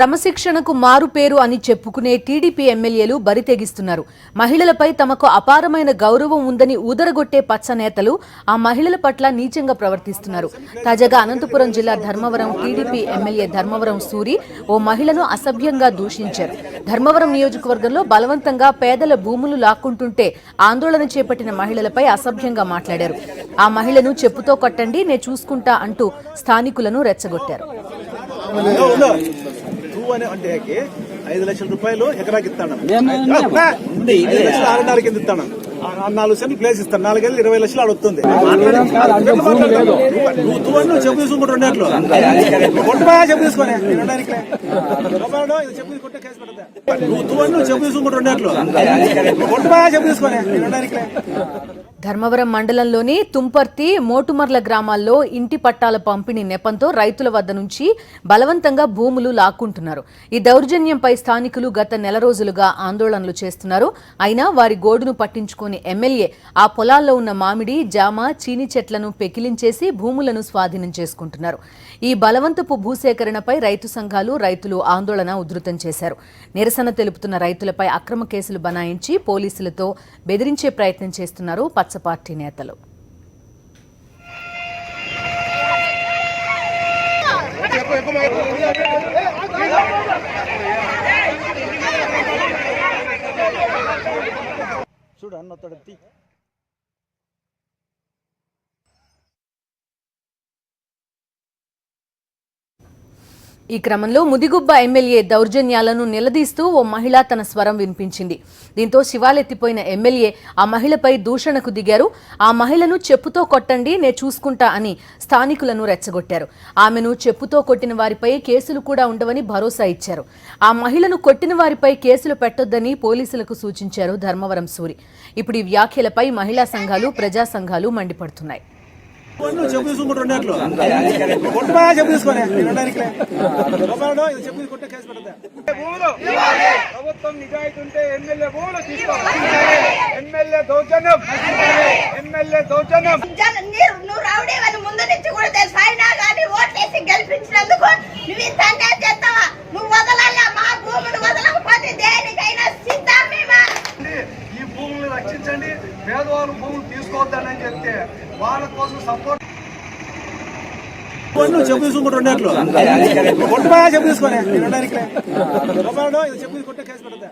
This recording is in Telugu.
క్రమశిక్షణకు మారు పేరు అని చెప్పుకునే టీడీపీ ఎమ్మెల్యేలు బరితెగిస్తున్నారు. మహిళలపై తమకు అపారమైన గౌరవం ఉందని ఊదరగొట్టే పచ్చ నేతలు ఆ మహిళల పట్ల నీచంగా ప్రవర్తిస్తున్నారు. తాజాగా అనంతపురం జిల్లా ధర్మవరం టీడీపీ ఎమ్మెల్యే ధర్మవరం సూరి ఓ మహిళను అసభ్యంగా దూషించారు. ధర్మవరం నియోజకవర్గంలో బలవంతంగా పేదల భూములు లాక్కుంటుంటే ఆందోళన చేపట్టిన మహిళలపై అసభ్యంగా మాట్లాడారు. ఆ మహిళను చెప్పుతో కొట్టండి, నే చూసుకుంటా అంటూ స్థానికులను రెచ్చగొట్టారు. 5 లక్షల రూపాయలు ఎకరాకి ఇస్తాను, 5 లక్షలు 6.5 కింద ఇస్తాను, 4 సెంట్లు ప్లేస్ ఇస్తాను, 4 ఏళ్ళు 20 లక్షలు ఆడ వస్తుంది. నువ్వు చెప్పు తీసుకుంటూ రెండేట్లు కొట్టుపోయా చెప్పు తీసుకొని చెప్పు తీసుకుంటే కేసు పెడతా. నువ్వు చెప్పు తీసుకుంటూ రెండేట్లు కొట్టుపోయా చెప్పు తీసుకొని రెండారికి. ధర్మవరం మండలంలోని తుంపర్తి, మోటుమర్ల గ్రామాల్లో ఇంటి పట్టాల పంపిణీ నెపంతో రైతుల వద్ద నుంచి బలవంతంగా భూములు లాక్కుంటున్నారు. ఈ దౌర్జన్యంపై స్థానికులు గత నెల రోజులుగా ఆందోళనలు చేస్తున్నారు. అయినా వారి గోడును పట్టించుకుని ఎమ్మెల్యే ఆ పొలాల్లో ఉన్న మామిడి, జామ, చీని చెట్లను పెకిలించేసి భూములను స్వాధీనం చేసుకుంటున్నారు. ఈ బలవంతపు భూసేకరణపై రైతు సంఘాలు, రైతులు ఆందోళన ఉధృతం చేశారు. నిరసన తెలుపుతున్న రైతులపై అక్రమ కేసులు బనాయించి పోలీసులతో బెదిరించే ప్రయత్నం చేస్తున్నారు పచ్చ పార్టీ నేతలు. చూడు అన్నొత్తడు. ఈ క్రమంలో ముదిగుబ్బ ఎమ్మెల్యే దౌర్జన్యాలను నిలదీస్తూ ఓ మహిళ తన స్వరం వినిపించింది. దీంతో శివాలెత్తిపోయిన ఎమ్మెల్యే ఆ మహిళపై దూషణకు దిగారు. ఆ మహిళను చెప్పుతో కొట్టండి, నే చూసుకుంటా అని స్థానికులను రెచ్చగొట్టారు. ఆమెను చెప్పుతో కొట్టిన వారిపై కేసులు కూడా ఉండవని భరోసా ఇచ్చారు. ఆ మహిళను కొట్టిన వారిపై కేసులు పెట్టొద్దని పోలీసులకు సూచించారు ధర్మవరం సూరి. ఇప్పుడు ఈ వ్యాఖ్యలపై మహిళా సంఘాలు, ప్రజా సంఘాలు మండిపడుతున్నాయి. చెప్పు తీసుకుంటూ రెండేట్లు కొట్టుపోయా చెప్పు తీసుకొని చెప్పు కొట్టే కేసు పెడతా. ప్రభుత్వం నిజాయితీ ఉంటే ఎమ్మెల్యే భూములు తీసుకోవాలి. ఎమ్మెల్యే దౌర్జన్యం, ఎమ్మెల్యే దౌర్జన్యం. నువ్వు రౌడీ అని ముందు నుంచి కూడా తెలుసు. అయినా కానీ ఓట్లేసి గెలిపించినందుకు నువ్వు ఇంత అన్యాయం చేస్తావా? నువ్వు వదలాలా? మా భూములు వదలకపోతే దేనికైనా సిద్ధం. ఈ భూములు రక్షించండి, పేదవాళ్ళు భూములు తీసుకోవద్దని చెప్తే వాళ్ళ కోసం సపోర్ట్. చెప్పు తీసుకుంటూ రెండేట్లు కొట్టుపోయా చెప్పు తీసుకొని రెండారికి చెప్పు కొట్టే కేసు పెడతా.